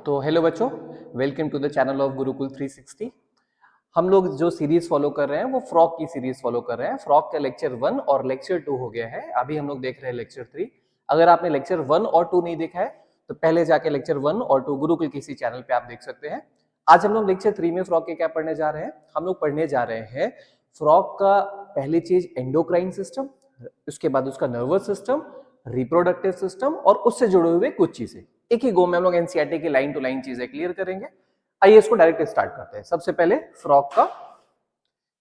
तो हेलो बच्चों, welcome to the channel of Gurukul 360। हम लोग जो सीरीज फॉलो कर रहे हैं वो फ्रॉक की सीरीज फॉलो कर रहे हैं। फ्रॉक का लेक्चर 1 और लेक्चर 2 हो गया है। अभी हम लोग देख रहे हैं लेक्चर 3। अगर आपने लेक्चर 1 और 2 नहीं देखा है तो पहले जाके लेक्चर 1 और 2 गुरुकुल किसी चैनल पे आप देख सकते हैं। आज हम लोग लेक्चर 3 में फ्रॉक के क्या पढ़ने जा रहे हैं? हम लोग पढ़ने जा रहे हैं फ्रॉक का पहली चीज एंडोक्राइन सिस्टम, उसके बाद उसका नर्वस सिस्टम, रिप्रोडक्टिव सिस्टम और उससे जुड़े हुए कुछ चीजें। एक ही गो में हम लोग एनसीईआरटी की लाइन टू लाइन चीजें क्लियर करेंगे। आइए इसको डायरेक्ट स्टार्ट करते हैं। सबसे पहले फ्रॉक का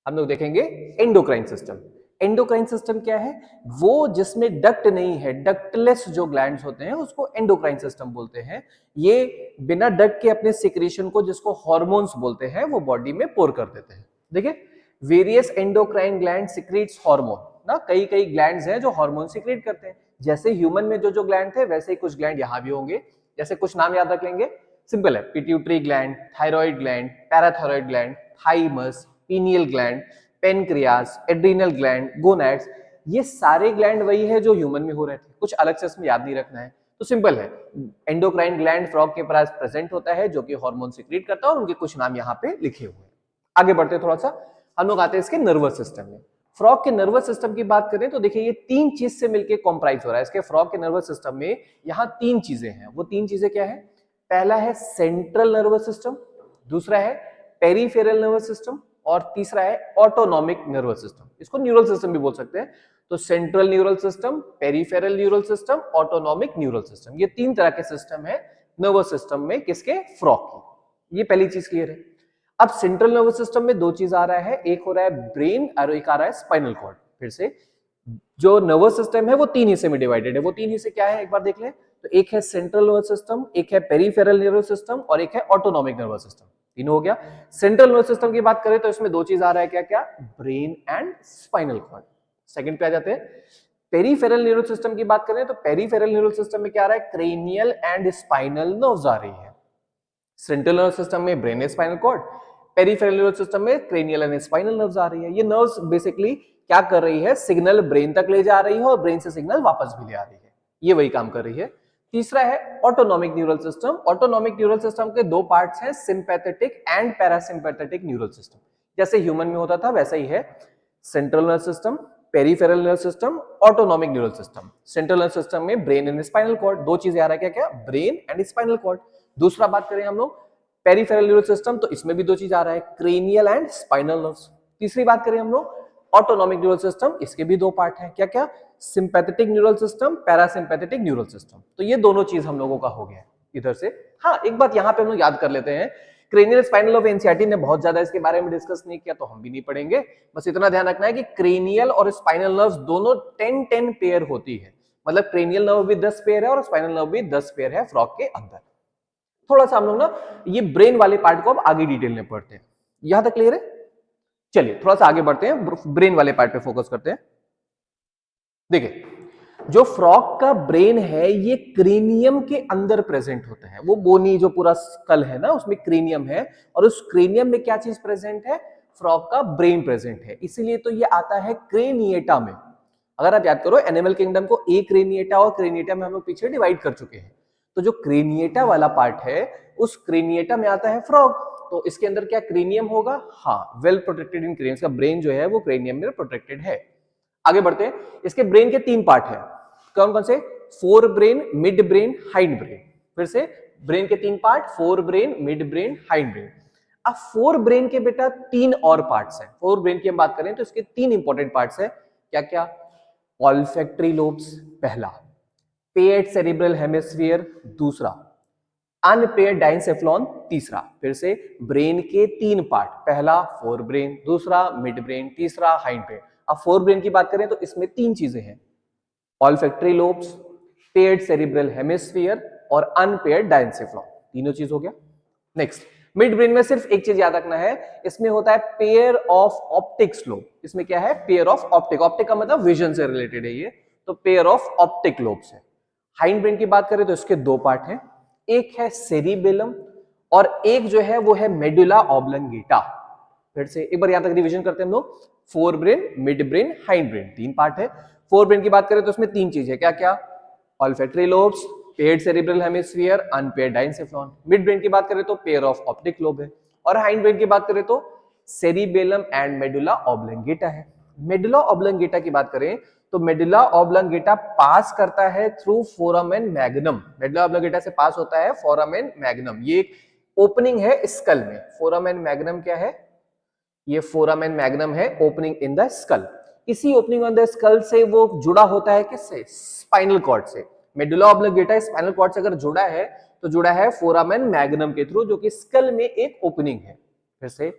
हम लोग देखेंगे एंडोक्राइन सिस्टम। एंडोक्राइन सिस्टम क्या है? वो जिसमें डक्ट नहीं है, डक्टलेस जो ग्लैंड्स होते हैं उसको एंडोक्राइन सिस्टम बोलते हैं। ये बिना डक्ट के अपने सिक्रीशन को, जिसको हार्मोन्स बोलते हैं, वो बॉडी में पोर कर देते हैं। देखिए, various endocrine gland secretes hormone ना, कई कई ग्लैंड्स हैं जो हार्मोन सिक्रीट करते हैं। जैसे ह्यूमन में जो ग्लैंड थे वैसे ही कुछ ग्लैंड यहाँ भी होंगे। जैसे कुछ नाम याद रख लेंगे, सिंपल है। Pituitary gland, thyroid gland, parathyroid gland, thymus, pineal gland, pancreas, adrenal gland, gonads, ये सारे ग्लैंड वही है जो ह्यूमन में हो रहे थे। कुछ अलग से इसमें याद नहीं रखना है। तो सिंपल है, एंडोक्राइन ग्लैंड फ्रॉग के पास प्रेजेंट होता है जो कि हार्मोन सिक्रीट करता है और उनके कुछ नाम यहाँ पे लिखे हुए हैं। आगे बढ़ते थोड़ा सा, हम लोग आते हैं इसके नर्वस सिस्टम में। फ्रॉग के नर्वस सिस्टम की बात करें तो देखिए, ये तीन चीज से मिलकर कॉम्प्राइज हो रहा है। इसके फ्रॉग के नर्वस सिस्टम में यहाँ तीन चीजें हैं। वो तीन चीजें क्या है? पहला है सेंट्रल नर्वस सिस्टम, दूसरा है पेरिफेरल नर्वस सिस्टम और तीसरा है ऑटोनॉमिक नर्वस सिस्टम। इसको न्यूरल सिस्टम भी बोल सकते हैं। तो central neural system, peripheral neural system, autonomic neural system, ये तीन तरह के सिस्टम है नर्वस सिस्टम में। किसके? फ्रॉग की। ये पहली चीज क्लियर है। अब सेंट्रल नर्वस सिस्टम में दो चीज आ रहा है, एक हो रहा है ब्रेन और एक आ रहा है स्पाइनल कॉर्ड। फिर से जो नर्वस सिस्टम है वो तीन हिस्से में डिवाइडेड है। वो तीन हिस्से क्या है एक बार देख लें। तो एक है सेंट्रल नर्वस सिस्टम, एक है पेरिफेरल नर्वस सिस्टम और एक है ऑटोनॉमिक नर्वस सिस्टम। तीनों हो गया। सेंट्रल नर्वस सिस्टम की बात करें तो इसमें दो चीज आ रहा है, क्या क्या? Brain and spinal cord. Second पे आ जाते हैं। पेरिफेरल न्यूरल सिस्टम की बात करें तो पेरिफेरल न्यूरल सिस्टम में क्या आ रहा है? क्रेनियल एंड स्पाइनल नर्व्स आ रही है। सेंट्रल नर्वस सिस्टम में brain and spinal cord, peripheral nervous system में क्रेनियल एंड स्पाइनल नर्व्स आ रही है। ये नर्व्स बेसिकली क्या कर रही है? सिग्नल ब्रेन तक ले जा रही है और ब्रेन से सिग्नल वापस भी ले आ रही है। ये वही काम कर रही है। तीसरा है autonomic neural system. Autonomic neural system के दो पार्ट्स हैं, sympathetic and parasympathetic neural system. जैसे ह्यूमन में होता था वैसा ही है। Central nervous system, peripheral nervous system, autonomic neural system. Central nervous system में ब्रेन एंड स्पाइनल कॉर्ड, दो चीजें आ रहा है, क्या क्या? Brain and spinal cord. दूसरा बात करें हम लोग पेरिफेरल न्यूरल सिस्टम, तो इसमें भी दो चीज आ रहा है, क्रेनियल एंड स्पाइनल नर्व्स। तीसरी बात करें हम लोग ऑटोनॉमिक न्यूरल सिस्टम, इसके भी दो पार्ट हैं, क्या क्या? Sympathetic neural system, parasympathetic neural system. तो ये दोनों चीज हम लोगों का हो गया इधर से। हाँ, एक बात यहाँ पे हम लोग याद कर लेते हैं, क्रेनियल स्पाइनल ऑफ एनसीईआरटी ने बहुत ज्यादा इसके बारे में डिस्कस नहीं किया तो हम भी नहीं पढ़ेंगे। बस इतना ध्यान रखना है कि क्रेनियल और स्पाइनल नर्व्स दोनों 10-10 पेयर होती है। मतलब क्रेनियल नर्व भी 10 पेयर है और स्पाइनल नर्व भी 10 पेयर है फ्रॉग के अंदर। थोड़ा सा हम लोग ना ये ब्रेन वाले पार्ट को अब आगे डिटेल में पढ़ते हैं। यहां तक क्लियर है? चलिए थोड़ा सा आगे बढ़ते हैं, ब्रेन वाले पार्ट पे फोकस करते हैं। देखिए, जो फ्रॉग का ब्रेन है ये क्रेनियम के अंदर प्रेजेंट होता है। वो बोनी जो पूरा स्कल है ना, उसमें क्रेनियम है और उस क्रेनियम में क्या चीज प्रेजेंट है? फ्रॉग का ब्रेन प्रेजेंट है। इसीलिए तो ये आता है क्रेनिएटा में। अगर आप याद करो, एनिमल किंगडम को ए क्रेनिएटा और क्रेनिएटा में हम लोग पीछे डिवाइड कर चुके हैं। तो जो क्रेनिएटा वाला पार्ट है उस क्रेनिएटा में आता है फ्रॉग। तो इसके अंदर क्या क्रेनियम होगा? हाँ, वेल प्रोटेक्टेड इन क्रेनियम। इसका ब्रेन जो है वो क्रेनियम में प्रोटेक्टेड है। आगे बढ़ते हैं। इसके ब्रेन के तीन पार्ट है, कौन कौन से? Fore brain, mid brain, hind brain. फिर से ब्रेन के तीन part, fore brain, mid brain, hind brain. अब फोर ब्रेन के बेटा तीन और पार्ट्स हैं। फोर ब्रेन की हम बात करें तो इसके तीन इंपॉर्टेंट पार्ट्स हैं, क्या क्या? ऑल्फैक्टरी लोब्स पहला, पेयर्ड सेरिब्रल हेमिस्फीयर दूसरा, अनपेयर्ड डाइनसेफ्लॉन तीसरा। फिर से ब्रेन के तीन पार्ट, पहला फोर ब्रेन, दूसरा मिड ब्रेन, तीसरा हाइंड ब्रेन। अब फोर ब्रेन की बात करें तो इसमें तीन चीजें हैं, olfactory lobes, paired cerebral hemisphere और अनपेयर्ड डाइनसेफ्लॉन। तीनों चीज हो गया। नेक्स्ट, मिड ब्रेन में सिर्फ एक चीज याद रखना है, इसमें होता है पेयर ऑफ ऑप्टिक लोब। इसमें क्या है? Pair of optic. ऑप्टिक का मतलब विजन से रिलेटेड है ये, तो पेयर ऑफ ऑप्टिक लोब्स है। हाइंड ब्रेन की बात करें तो इसके दो पार्ट हैं, एक है सेरिबेलम और एक जो है वो है मेडुला ऑब्लंगेटा। फिर से एक बार यहां तक रिवीजन करते हैं हम लोग। Fore brain, mid brain, hind brain, तीन पार्ट है। फोर ब्रेन की बात करें तो उसमें तीन चीज है, क्या क्या? Olfactory lobes, paired cerebral hemisphere, unpaired diencephalon. Mid brain की बात करें तो पेयर ऑफ ऑप्टिक लोब है, और हाइंड ब्रेन की बात करें तो सेरिबेलम एंड मेडुला ऑब्लंगेटा है। मेडुला ऑब्लंगेटा की बात करें तो मेडुला ऑब्लंगेटा पास करता है through foramen magnum. Medulla oblongata से पास होता है फोरामेन मैग्नम। ये एक ओपनिंग है स्कल में। फोरामेन मैग्नम क्या है? ये फोरामेन मैग्नम है, ओपनिंग इन द स्कल। इसी ओपनिंग ऑन द स्कल से वो जुड़ा होता है किससे? स्पाइनल कॉर्ड से। मेडुला ऑब्लंगेटा स्पाइनल कॉर्ड से अगर जुड़ा है तो जुड़ा है फोरामेन मैग्नम के थ्रू, जो कि स्कल में एक ओपनिंग है। फिर से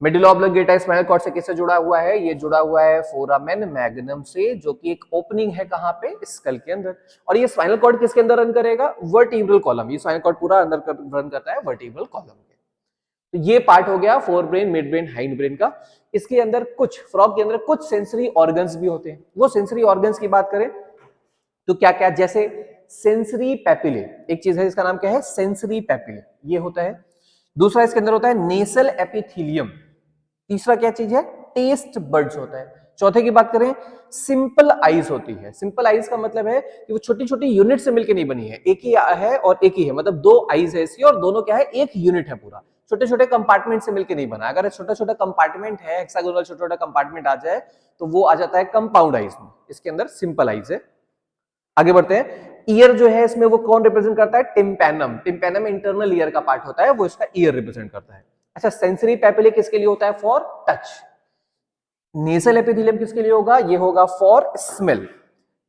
मेडुला ऑब्लंगेटा स्पाइनल कॉर्ड से किससे जुड़ा हुआ है? ये जुड़ा हुआ है फोरामेन मैग्नम से, जो कि एक ओपनिंग है कहां पे? स्कल के अंदर। और ये स्पाइनल कॉर्ड किसके अंदर रन करेगा? Vertebral column. ये स्पाइनल कॉर्ड पूरा अंदर रन करता है वर्टिब्रल कॉलम के। तो ये पार्ट हो गया fore brain, mid brain, hind brain का। इसके अंदर कुछ फ्रॉग के अंदर कुछ सेंसरी ऑर्गन्स भी होते हैं। वो सेंसरी ऑर्गन्स की बात करें तो क्या क्या? जैसे सेंसरी पैपिले, एक चीज है इसका नाम क्या है? सेंसरी पैपिले, ये होता है। दूसरा इसके अंदर होता है नेसल एपिथेलियम। तीसरा क्या चीज है? टेस्ट बड्स होता है। चौथे की बात करें सिंपल आईज होती है। सिंपल आईज का मतलब है कि वो छोटी छोटी यूनिट से मिलकर नहीं बनी है, एक ही है और एक ही है, मतलब दो आईज है इसकी और दोनों क्या है? एक यूनिट है पूरा। छोटे छोटे कंपार्टमेंट से मिलकर नहीं बना। अगर छोटा छोटा कंपार्टमेंट है, हेक्सागोनल छोटा छोटा कंपार्टमेंट आ जाए तो वो आ जाता है कंपाउंड आईज में। इसके अंदर सिंपल आईज है। आगे बढ़ते हैं। ईयर जो है इसमें वो कौन रिप्रेजेंट करता है? टिम्पैनम। टिम्पैनम इंटरनल ईयर का पार्ट होता है, वो इसका ईयर रिप्रेजेंट करता है। अच्छा, सेंसरी पैपिले किसके लिए होता है? For touch. नेसल एपिथेलियम किसके लिए होगा? ये होगा फॉर स्मेल।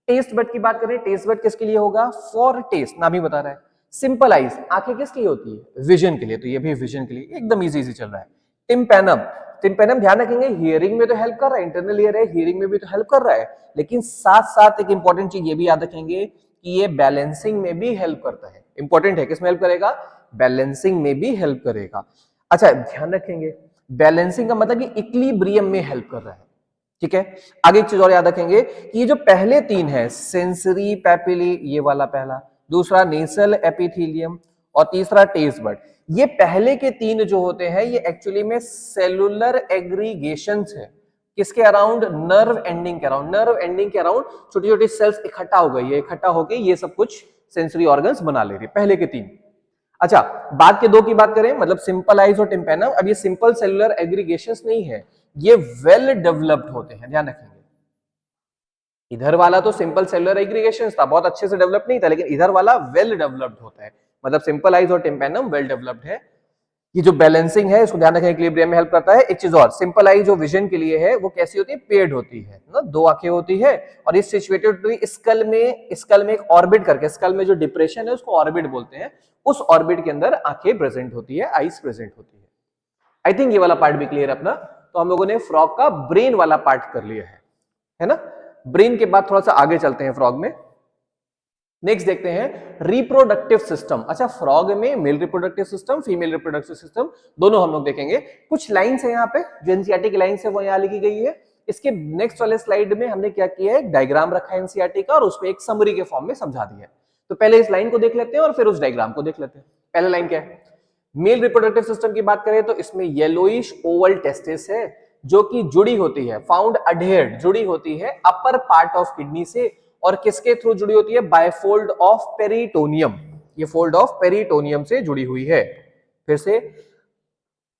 टेस्ट बड की बात करें, टेस्ट बड किसके लिए होगा? फॉर टेस्ट, नाम ही बता रहा है। सिंपल आईज, आंखें किसके लिए होती है? विजन के लिए, तो ये भी विजन के लिए। एकदम इजी इजी चल रहा है। टिम्पैनम, टिम्पैनम ध्यान रखेंगे हियरिंग में तो हेल्प कर रहा है, इंटरनल ईयर है, हियरिंग में भी तो हेल्प कर रहा है, लेकिन साथ साथ एक इंपॉर्टेंट चीज ये भी याद रखेंगे कि ये बैलेंसिंग में भी हेल्प करता है। इंपॉर्टेंट है, किसमें हेल्प करेगा? बैलेंसिंग में भी हेल्प करेगा। अच्छा, ध्यान रखेंगे बैलेंसिंग का मतलब ये इक्विलिब्रियम में हेल्प कर रहा है। ठीक है, आगे एक चीज और याद रखेंगे कि ये जो पहले तीन है, सेंसरी पैपिली, ये वाला पहला, दूसरा नेसल एपिथेलियम और तीसरा टेस्ट बड, ये पहले के तीन जो होते हैं ये एक्चुअली में सेलुलर एग्रीगेशंस है। किसके अराउंड? नर्व एंडिंग के अराउंड। नर्व एंडिंग के अराउंड छोटी छोटी सेल्स इकट्ठा हो गई है, इकट्ठा होके ये सब कुछ सेंसरी ऑर्गन्स बना ले रही, पहले के तीन। अच्छा, बाद के दो की बात करें, मतलब सिंपल आइज और टिम्पैनम, अब ये सिंपल सेलुलर एग्रीगेशंस नहीं है, ये वेल डेवलप्ड होते हैं, ध्यान रखेंगे। इधर वाला तो सिंपल सेलुलर एग्रीगेशंस था, बहुत अच्छे से डेवलप नहीं था, लेकिन इधर वाला वेल डेवलप्ड होता है, मतलब सिंपल आइज और टिम्पैनम वेल डेवलप्ड है। ये जो बैलेंसिंग है इसको ध्यान रखें, इक्विलिब्रियम में हेल्प करता है। एक चीज और, सिंपल आई जो विजन के लिए है वो कैसी होती है? पेयर्ड होती है ना, दो आंखें होती है, और ये सिचुएटेड होती है स्कल में। स्कल में एक ऑर्बिट करके, स्कल में जो डिप्रेशन है उसको ऑर्बिट बोलते हैं, उस ऑर्बिट के अंदर आंखें प्रेजेंट होती है, आईज प्रेजेंट होती है। आई थिंक ये वाला पार्ट भी क्लियर अपना। तो हम लोगों ने फ्रॉग का ब्रेन वाला पार्ट कर लिया है ना। ब्रेन के बाद थोड़ा सा आगे चलते हैं फ्रॉग में। नेक्स्ट देखते हैं रिप्रोडक्टिव सिस्टम। अच्छा, फ्रॉग में male reproductive system, female reproductive system, दोनों हम लोग देखेंगे। कुछ लाइंस है यहाँ पे जो एनसीईआरटी की लाइंस है वो यहाँ लिखी गई है। इसके नेक्स्ट वाले स्लाइड में हमने क्या किया है, एक डायग्राम रखा है एनसीईआरटी का और उसमें एक समरी के फॉर्म में समझा दिया है। तो पहले इस लाइन को देख लेते हैं और फिर उस डायग्राम को देख लेते हैं। पहला लाइन क्या है? मेल रिप्रोडक्टिव सिस्टम की बात करें तो इसमें येलोइश ओवल टेस्टिस है जो कि जुड़ी होती है, फाउंड अडेयर्ड, जुड़ी होती है अपर पार्ट ऑफ किडनी से, और किसके थ्रू जुड़ी होती है? Bye fold of peritoneum. ये फोल्ड ऑफ पेरिटोनियम से जुड़ी हुई है। फिर से,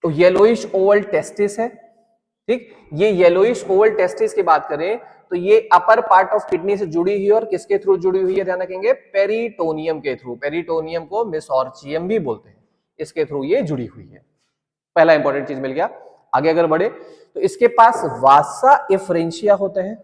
तो येलोइश ओवल टेस्टिस है, ठीक। ये येलोइश ओवल टेस्टिस की बात करें तो ये अपर पार्ट ऑफ किडनी से जुड़ी हुई है, और किसके थ्रू जुड़ी हुई है? ध्यान रखेंगे, पेरिटोनियम के थ्रू। पेरिटोनियम को मेसोर्चियम भी बोलते हैं, इसके थ्रू ये जुड़ी हुई है। पहला इंपॉर्टेंट चीज मिल गया। आगे अगर बढ़े तो इसके पास वासा एफरेंशिया होता है।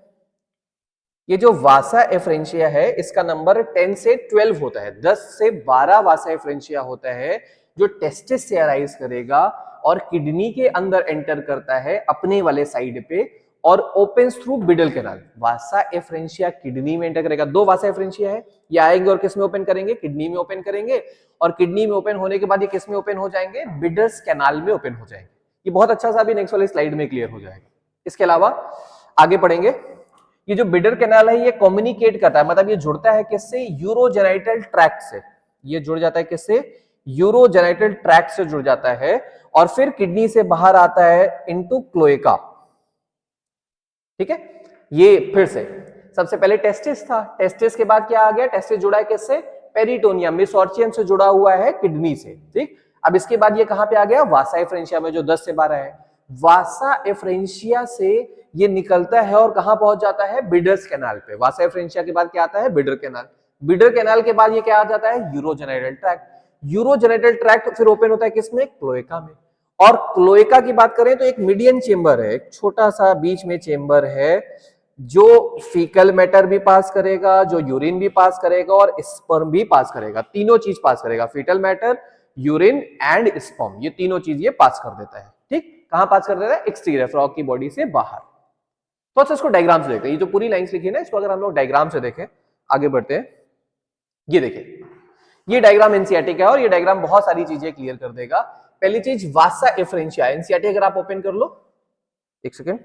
ये जो वासा एफरेंशिया है इसका नंबर 10 से 12 होता है, 10 से 12 वासा एफरेंशिया होता है जो टेस्टिस से अराइज करेगा और किडनी के अंदर एंटर करता है अपने वाले साइड पे और ओपन्स थ्रू मिडल कैनाल। वासा एफरेंशिया किडनी में एंटर करेगा, दो वासा एफरेंशिया है, ये आएंगे और किस में ओपन करेंगे? किडनी में ओपन करेंगे, और किडनी में ओपन होने के बाद ये किस में ओपन हो जाएंगे? बिडल्स कैनाल में ओपन हो जाएंगे। ये बहुत अच्छा सा अभी नेक्स्ट वाली स्लाइड में क्लियर हो जाएगा। इसके अलावा आगे पढ़ेंगे, ये जो बिडर कैनाल है ये कम्युनिकेट करता है, मतलब ये जुड़ता है किससे? यूरोजेनाइटल ट्रैक्ट से। ये जुड़ जाता है किससे? यूरोजेनाइटल ट्रैक्ट से जुड़ जाता है, और फिर किडनी से बाहर आता है इनटू क्लोएका। ठीक है, ये फिर से सबसे पहले टेस्टिस था, टेस्टिस के बाद क्या आ गया? टेस्टिस जुड़ा है किससे? पेरिटोनियम मेसोर्चियम से जुड़ा हुआ है किडनी से, ठीक। अब इसके बाद ये कहां पे आ गया, वासा एफरेंशिया में, जो 10 से 12 है। वासा एफरेंशिया से ये निकलता है और कहां पहुंच जाता है, बिडर्स कैनाल पे। वासा एफरेंशिया के बाद क्या आता है, बिडर कैनाल। बिडर कैनाल के बाद ये क्या आ जाता है, यूरोजेनिटल ट्रैक्ट। यूरोजेनिटल ट्रैक्ट फिर ओपन होता है किसमें, क्लोएका में। और क्लोएका की बात करें तो एक मीडियन चेंबर है, एक छोटा सा बीच में चेंबर है, जो फीकल मैटर भी पास करेगा, जो यूरिन भी पास करेगा और स्पर्म भी पास करेगा। तीनों चीज पास करेगा, fetal matter, urine and sperm, ये तीनों चीज ये पास कर देता है, ठीक। कहां पास कर देता है, एक्सटीरियर फ्रॉग की बॉडी से बाहर। तो अच्छा इसको डायग्राम से देखते हैं, ये जो पूरी लाइंस लिखी है ना, इसको अगर हम लोग डायग्राम से देखें, आगे बढ़ते हैं। ये देखिए, ये डायग्राम एनसीईआरटी का है और ये डायग्राम बहुत सारी चीजें क्लियर कर देगा। पहली चीज, वासा एफरेंशिया, एनसीईआरटी अगर आप ओपन कर लो, एक सेकेंड,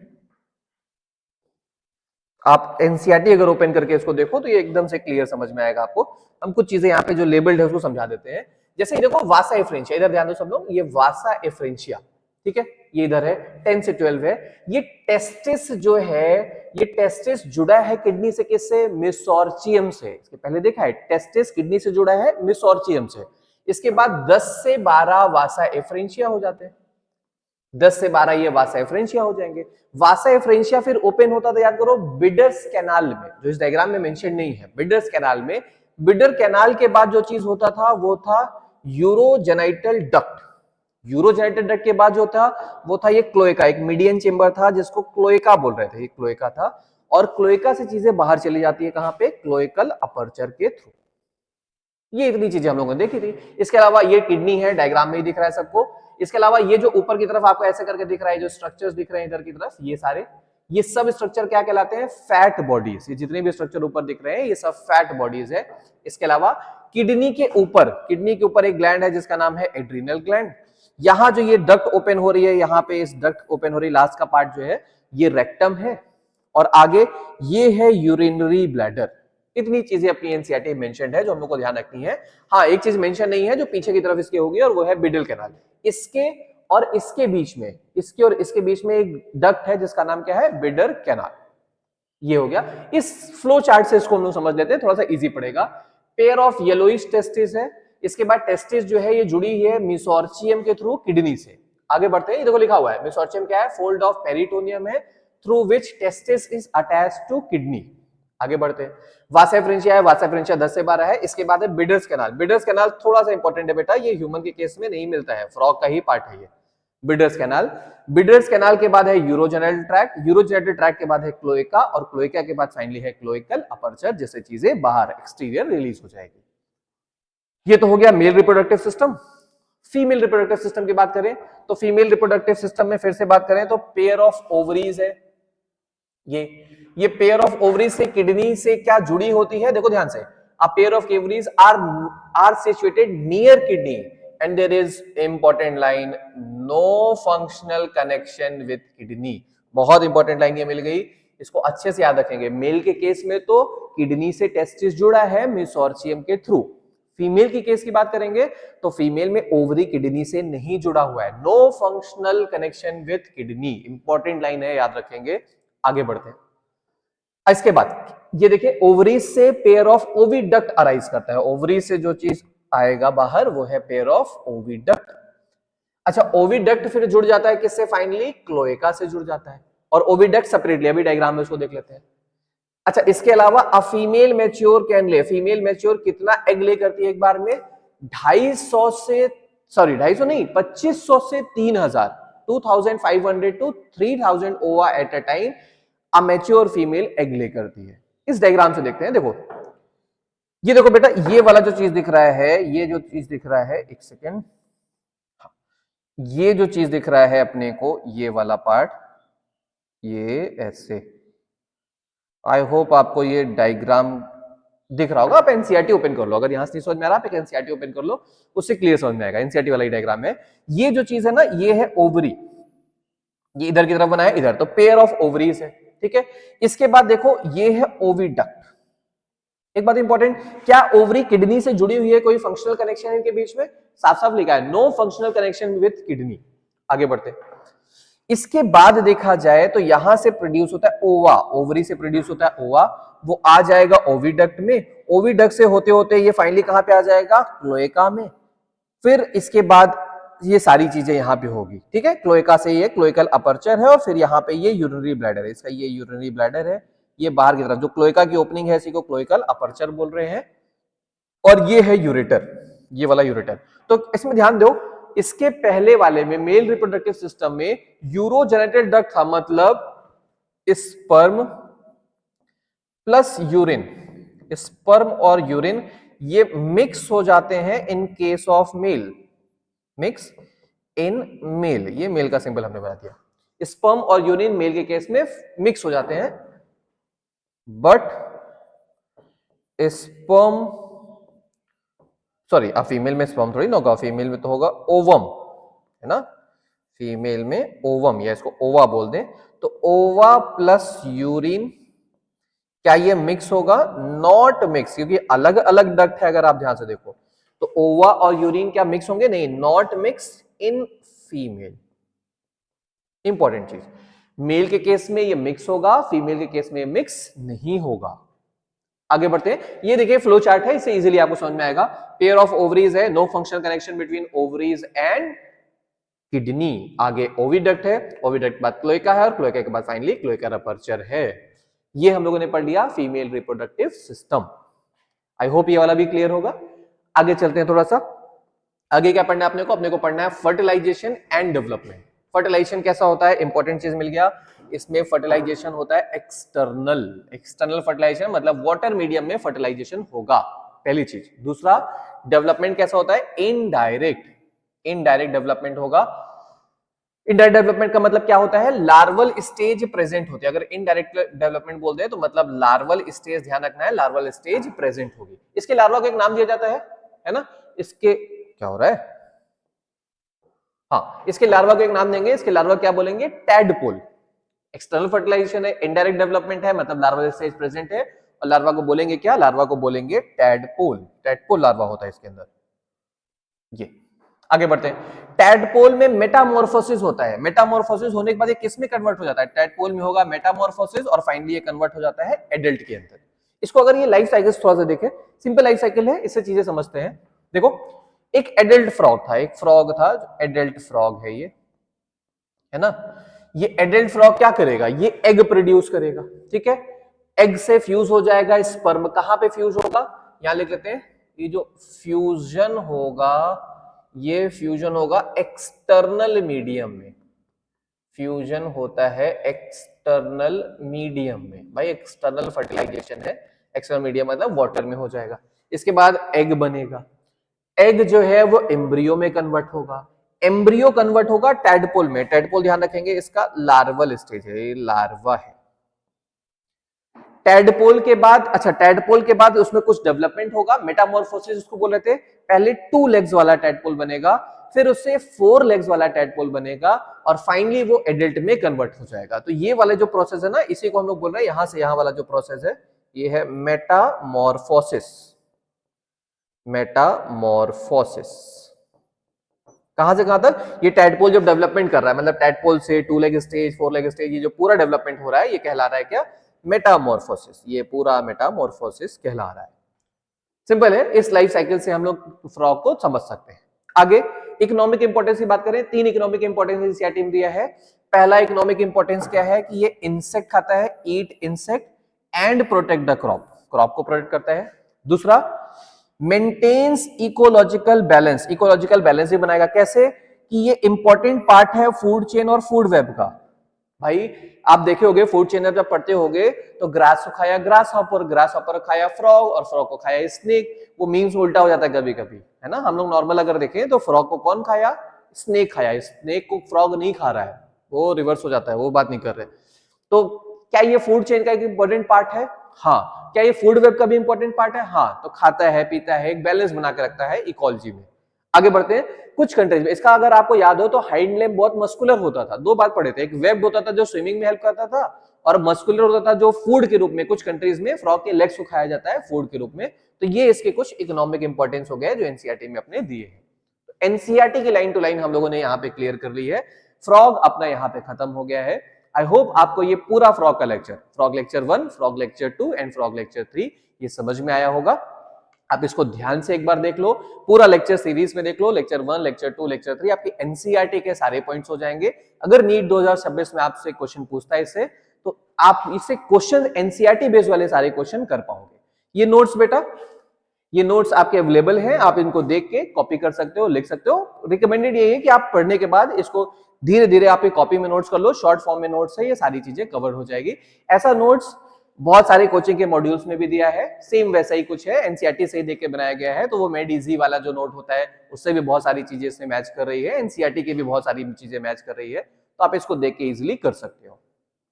आप एनसीईआरटी अगर ओपन करके इसको देखो तो ये एकदम से क्लियर समझ में आएगा आपको। हम कुछ चीजें यहाँ पे जो लेबल्ड है उसको समझा देते हैं। जैसे ये देखो, वासा एफरेंशिया, इधर ध्यान दो सब लोग, ये वासा एफरेंशिया, ठीक है, ये इधर है, 10 से 12 है। ये टेस्टिस जो है, ये टेस्टिस जुड़ा है किडनी से, किससे, मेसोर्चियम से। इसके पहले देखा है, टेस्टिस किडनी से जुड़ा है मेसोर्चियम से। इसके बाद 10 से 12 वासा एफरेंशिया हो जाते हैं, 10 से 12 ये वासा एफरेंशिया हो जाएंगे। वासा एफरेंशिया फिर ओपन होता था, याद करो, बिडर्स कैनाल में, जो इस डायग्राम में मेंशन नहीं है, बिडर्स कैनाल में। बिडर कैनाल के बाद जो चीज होता था वो था यूरोजेनिटल डक्ट। यूरोजेनिटल डक्ट के बाद जो था वो था ये क्लोएका, एक मीडियन चेंबर था जिसको क्लोएका बोल रहे थे, ये क्लोएका था। और क्लोएका से चीजें बाहर चली जाती है कहां पे, क्लोएकल अपर्चर के थ्रू। ये इतनी चीजें हम लोगों ने देखी थी। इसके अलावा ये किडनी है, डायग्राम में ही दिख रहा है सबको। इसके अलावा ये जो ऊपर की तरफ आपको ऐसे करके दिख रहा है, जो स्ट्रक्चर्स दिख रहे हैं इधर की तरफ, ये सारे, ये सब स्ट्रक्चर क्या कहलाते हैं, फैट बॉडीज। ये जितने भी स्ट्रक्चर ऊपर दिख रहे हैं ये सब फैट बॉडीज है। इसके अलावा किडनी के ऊपर एक ग्लैंड है जिसका नाम है एड्रिनल ग्लैंड। यहाँ जो ये डक्ट ओपन हो रही है, यहाँ पे इस डक्ट ओपन हो रही, लास्ट का पार्ट जो है ये रेक्टम है। और आगे ये है यूरिनरी ब्लैडर। इतनी चीजें अपनी एनसीईआरटी में मेंशन्ड है जो हम लोग को ध्यान रखनी है। हाँ, एक चीज मेंशन नहीं है जो पीछे की तरफ इसके होगी, और वो है बिडल कैनाल। इसके और इसके बीच में, इसके और इसके बीच में एक डक्ट है जिसका नाम क्या है, बिडर कैनाल। ये हो गया। इस फ्लो चार्ट से इसको हम लोग समझ लेते हैं, थोड़ा सा इजी पड़ेगा। पेयर ऑफ येलोइश टेस्टिस है। इसके बाद टेस्टिस जो है ये जुड़ी है मेसोर्चियम के थ्रू किडनी से। आगे बढ़ते हैं, ये देखो लिखा हुआ है, मेसोर्चियम क्या है, फोल्ड ऑफ पेरिटोनियम है through which testis is attached to kidney. आगे बढ़ते हैं, वासा एफरेंशिया है, वासा एफरेंशिया 10 से 12 है। इसके बाद है बिडर्स कैनाल। बिडर्स कैनाल थोड़ा सा इंपॉर्टेंट है बेटा, ये ह्यूमन के केस में नहीं मिलता है, फ्रॉग का ही पार्ट है ये बिडर्स कैनाल। बिडर्स कैनाल के बाद है यूरोजेनिटल ट्रैक्ट, यूरोजेनिटल ट्रैक्ट के बाद है क्लोएका, और क्लोएका के बाद फाइनली है क्लोएकल अपर्चर, जिससे चीजें बाहर एक्सटीरियर रिलीज हो जाएगी। ये तो हो गया male reproductive system. Female reproductive system की बात करें तो फीमेल रिप्रोडक्टिव सिस्टम में फिर से बात करें तो पेयर ऑफ ओवरीज है। ये पेयर ऑफ ओवरीज से किडनी से क्या जुड़ी होती है, देखो ध्यान से, a pair of ovaries are situated near kidney and there is important line, no functional connection with kidney. बहुत इंपॉर्टेंट लाइन ये मिल गई, इसको अच्छे से याद रखेंगे। मेल के केस में तो किडनी से टेस्टिस जुड़ा है मेसोर्चियम के थ्रू। फीमेल की केस की बात करेंगे तो फीमेल में ओवरी किडनी से नहीं जुड़ा हुआ है, no functional connection with kidney. Important line है, याद रखेंगे। आगे बढ़ते हैं। इसके बाद ये देखिए, ओवरीज से पेयर ऑफ ओविडक्ट अराइज करता है। ओवरी से जो चीज आएगा बाहर वो है पेयर ऑफ ओविडक्ट। अच्छा, ओविडक्ट फिर जुड़ जाता है किससे, फाइनली क्लोएका से जुड़ जाता है। और ओविडक्ट सेपरेटली, अभी डायग्राम में उसको देख लेते हैं। अच्छा, इसके अलावा अ फीमेल मैच्योर कैन ले, फीमेल मैच्योर कितना एग ले करती है एक बार में, 2500 नहीं, 2500 से 3000, 2500 to 3000 ओवा at a time a mature female egg ले करती है। इस डायग्राम से देखते हैं। देखो ये देखो बेटा, ये वाला जो चीज दिख रहा है, ये जो चीज दिख रहा है, एक सेकेंड, ये जो चीज दिख रहा है अपने को, ये वाला पार्ट, ये ऐसे, आई होप आपको ये डायग्राम दिख रहा होगा। आप एनसीईआरटी ओपन कर लो, अगर यहां से नहीं समझ में आ रहा, आप एनसीईआरटी ओपन कर लो, उससे क्लियर समझ में आएगा। एनसीईआरटी वाला ही डायग्राम है। ये जो चीज है ना, ये है ओवरी, ये इधर की तरफ बनाया इधर, तो पेयर ऑफ ओवरीज है, ठीक है। इसके बाद देखो ये है ओविडक्ट। एक बात इंपॉर्टेंट, क्या ओवरी किडनी से जुड़ी हुई है, कोई फंक्शनल कनेक्शन इनके बीच में, साफ साफ लिखा है no functional connection with kidney. आगे बढ़ते, इसके बाद देखा जाए तो यहां से प्रोड्यूस होता है ओवा, ओवरी से प्रोड्यूस होता है ओवा, वो आ जाएगा ओविडक्ट में, ओविडक्ट से होते होते ये फाइनली कहां पे आ जाएगा, क्लोएका में। फिर इसके बाद ये सारी चीजें यहाँ पे होगी, ठीक है। क्लोएका से ये क्लोएकल अपर्चर है और फिर यहाँ पे ये यूरिनरी ब्लैडर है, इसका ये यूरिनरी ब्लैडर है, ये बाहर की तरफ जो क्लोएका की ओपनिंग है इसी को क्लोएकल अपर्चर बोल रहे हैं। और ये है यूरेटर, ये वाला यूरेटर। तो इसमें ध्यान दो, इसके पहले वाले में मेल रिप्रोडक्टिव सिस्टम में यूरोजेनिटल डक्ट था, मतलब स्पर्म प्लस यूरिन, स्पर्म और यूरिन ये मिक्स हो जाते हैं in case of male, mix in male, ये मेल का सिंबल हमने बना दिया। स्पर्म और यूरिन मेल के केस में मिक्स हो जाते हैं, बट स्पर्म सॉरी, फीमेल में स्पर्म थोड़ी ना होगा, फीमेल में तो होगा ओवम, है ना, फीमेल में ओवम, या इसको ओवा बोल दें। तो ओवा प्लस यूरिन क्या ये मिक्स होगा? नॉट मिक्स, क्योंकि अलग अलग डक्ट है। अगर आप ध्यान से देखो तो ओवा और यूरिन क्या मिक्स होंगे? नहीं, not mix in female. Important चीज, मेल के केस में ये मिक्स होगा, फीमेल के केस में मिक्स नहीं होगा। आगे बढ़ते हैं, ये देखिए फ्लो चार्ट है, इससे इजीली आपको समझ में आएगा। पेयर ऑफ ओवरीज है, no functional connection between ovaries and kidney. आगे ओविडक्ट है, ओविडक्ट के बाद क्लोएका है और क्लोएका के बाद फाइनली क्लोएका अपर्चर है। ये हम लोगों ने पढ़ लिया female reproductive system. I hope ये वाला भी क्लियर होगा। आगे चलते हैं थोड़ा सा, आगे क्या पढ़ना है अपने को पढ़ना है फर्टिलाइजेशन एंड डेवलपमेंट। फर्टिलाइजेशन कैसा होता है? इंपॉर्टेंट चीज मिल गया, इसमें फर्टिलाइजेशन होता है एक्सटर्नल, एक्सटर्नल फर्टिलाइजेशन मतलब वाटर मीडियम में फर्टिलाइजेशन होगा, पहली चीज। दूसरा, डेवलपमेंट कैसा होता है? इनडायरेक्ट, इनडायरेक्ट डेवलपमेंट होगा। इनडायरेक्ट डेवलपमेंट का मतलब क्या होता है? लार्वल स्टेज प्रेजेंट होती है। अगर इनडायरेक्ट डेवलपमेंट बोलते हैं तो मतलब लार्वल स्टेज, ध्यान रखना है, लार्वल स्टेज प्रेजेंट होगी। इसके लार्वा को एक नाम दिया जाता है ना, इसके क्या हो रहा है, हाँ, इसके लार्वा को एक नाम देंगे, इसके लार्वा क्या बोलेंगे? टैडपोल। एक्सटर्नल फर्टिलाइजेशन है, इनडायरेक्ट डेवलपमेंट है, मतलब लार्वल स्टेज प्रेजेंट है, और लार्वा को बोलेंगे क्या? लार्वा को बोलेंगे टैडपोल। टैडपोल लार्वा होता है इसके अंदर। ये आगे बढ़ते हैं, टैडपोल में मेटामॉर्फोसिस होता है। मेटामॉर्फोसिस होने के बाद ये किस में कन्वर्ट हो जाता है? टैडपोल में होगा मेटामॉर्फोसिस, और फाइनली ये कन्वर्ट हो जाता है एडल्ट के अंदर। इसको अगर ये लाइफ साइकिल थोड़ा सा देखें, सिंपल लाइफ साइकिल है, इससे चीजें समझते हैं। देखो, एक एडल्ट फ्रॉग था, एक फ्रॉग था, एडल्ट फ्रॉग है ये, है ना। ये एडल्ट फ्रॉग क्या करेगा? ये एग प्रोड्यूस करेगा, ठीक है। एग से फ्यूज हो जाएगा स्पर्म, कहां पे फ्यूज होगा? यहां लिख लेते हैं, ये जो फ्यूजन होगा, ये फ्यूजन होगा एक्सटर्नल मीडियम में। फ्यूजन होता है एक्सटर्नल मीडियम में, भाई एक्सटर्नल फर्टिलाइजेशन है, एक्सटर्नल मीडियम मतलब वाटर में हो जाएगा। इसके बाद एग बनेगा, एग जो है वो एम्ब्रियो में कन्वर्ट होगा, एम्ब्रियो कन्वर्ट होगा टैडपोल में। टैडपोल ध्यान रखेंगे इसका लार्वल स्टेज है, ये लार्वा है। टैडपोल के बाद, अच्छा टैडपोल के बाद उसमें कुछ डेवलपमेंट होगा, मेटामॉर्फोसिस उसको बोल रहे थे। पहले 2 लेग्स वाला टैडपोल बनेगा, फिर उससे 4 लेग्स वाला टैडपोल बनेगा, और फाइनली वो एडल्ट में कन्वर्ट हो जाएगा। तो ये वाला जो प्रोसेस है ना, इसी को हम लोग बोल रहे हैं, यहां से यहां वाला जो प्रोसेस है ये है मेटामॉर्फोसिस। मेटामॉर्फोसिस कहां से कहां तक? ये टैडपोल जब डेवलपमेंट कर रहा है, मतलब टैडपोल से 2 लेग स्टेज, 4 लेग स्टेज, ये जो पूरा डेवलपमेंट हो रहा है ये कहला रहा है क्या? मेटामॉर्फोसिस। ये पूरा मेटामॉर्फोसिस कहला रहा है। सिंपल है, इस लाइफ साइकिल से हम लोग फ्रॉग को समझ सकते हैं। आगे इकोनॉमिक इंपोर्टेंस की बात करें, 3 इकोनॉमिक इंपोर्टेंस एनसीईआरटी में दिया है। पहला इकोनॉमिक इंपोर्टेंस क्या है? कि ये इंसेक्ट खाता है, eat insect and protect the crop, crop को प्रोटेक्ट करता है। दूसरा, maintains ecological balance, ecological balance ही बनाएगा। कैसे? कि ये इंपॉर्टेंट पार्ट है फूड चेन और फूड वेब का। भाई आप देखे होगे फूड चेन में जब पढ़ते होगे तो ग्रास को खाया ग्रास हॉपर, ग्रास हॉपर खाया फ्रॉग, और फ्रॉग को खाया स्नेक। वो मीम्स उल्टा हो जाता है कभी कभी, है ना। हम लोग नॉर्मल अगर देखें तो फ्रॉग को कौन खाया? स्नेक खाया, स्नेक को फ्रॉग नहीं खा रहा है, वो रिवर्स हो जाता है, वो बात नहीं कर रहे। तो क्या ये फूड चेन का एक इंपॉर्टेंट पार्ट है? हाँ। क्या ये फूड वेब का भी इंपॉर्टेंट पार्ट है? हाँ। तो खाता है, पीता है, एक बैलेंस बना के रखता है इकोलॉजी में। आगे बढ़ते हैं, कुछ कंट्रीज में इसका अगर आपको याद हो तो हाइंड लेग बहुत मस्कुलर होता था। 2 बात पढ़े थे, एक वेब होता था जो स्विमिंग में हेल्प करता था, और मस्कुलर होता था जो फूड के रूप में, कुछ कंट्रीज में फ्रॉग के लेग्स को खाया जाता है फूड के रूप में। तो ये इसके कुछ इकोनॉमिक इंपॉर्टेंस हो गए जो एनसीईआरटी में अपने दिए हैं। तो एनसीईआरटी की लाइन टू लाइन हम लोगों ने यहाँ पे क्लियर कर ली है। फ्रॉग अपना यहाँ पे खत्म हो गया है। आई होप आपको ये पूरा फ्रॉग का lecture, frog lecture 1, frog lecture 2 and frog lecture 3 ये समझ में आया होगा। आप इसको ध्यान से एक बार देख लो, पूरा लेक्चर सीरीज में देख लो, लेक्चर 1, लेक्चर 2, लेक्चर 3 आपकी एनसीईआरटी के सारे पॉइंट्स हो जाएंगे। अगर नीट 2026 में आपसे क्वेश्चन पूछता है इससे, तो आप इससे क्वेश्चन एनसीईआरटी बेस्ड वाले सारे क्वेश्चन कर पाओगे। ये नोट्स बेटा, ये नोट्स आपके अवेलेबल हैं, आप इनको देख के कॉपी कर सकते हो, लिख सकते हो। रिकमेंडेड ये है कि आप पढ़ने के बाद इसको धीरे धीरे आप एक कॉपी में नोट्स कर लो, शॉर्ट फॉर्म में नोट्स है, ये सारी चीजें कवर हो जाएगी। ऐसा नोट्स बहुत सारे कोचिंग के मॉड्यूल्स में भी दिया है, सेम वैसा ही कुछ है, एनसीईआरटी से ही देख के बनाया गया है। तो वो मेड इजी वाला जो नोट होता है उससे भी बहुत सारी चीजें इसमें मैच कर रही है, एनसीईआरटी की भी बहुत सारी चीजें मैच कर रही है, तो आप इसको देख के इजिली कर सकते हो।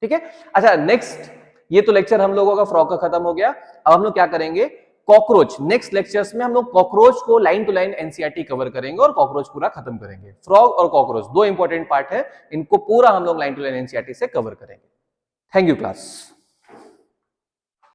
ठीक है, अच्छा नेक्स्ट, ये तो लेक्चर हम लोगों का फ्रॉग का खत्म हो गया। अब हम लोग क्या करेंगे, कॉकरोच। नेक्स्ट लेक्चर्स में हम लोग कॉकरोच को line to line NCERT cover करेंगे और कॉकरोच पूरा खत्म करेंगे। फ्रॉग और कॉकरोच दो इंपॉर्टेंट पार्ट है, इनको पूरा हम लोग लाइन टू लाइन एनसीईआरटी से कवर करेंगे। Thank you class.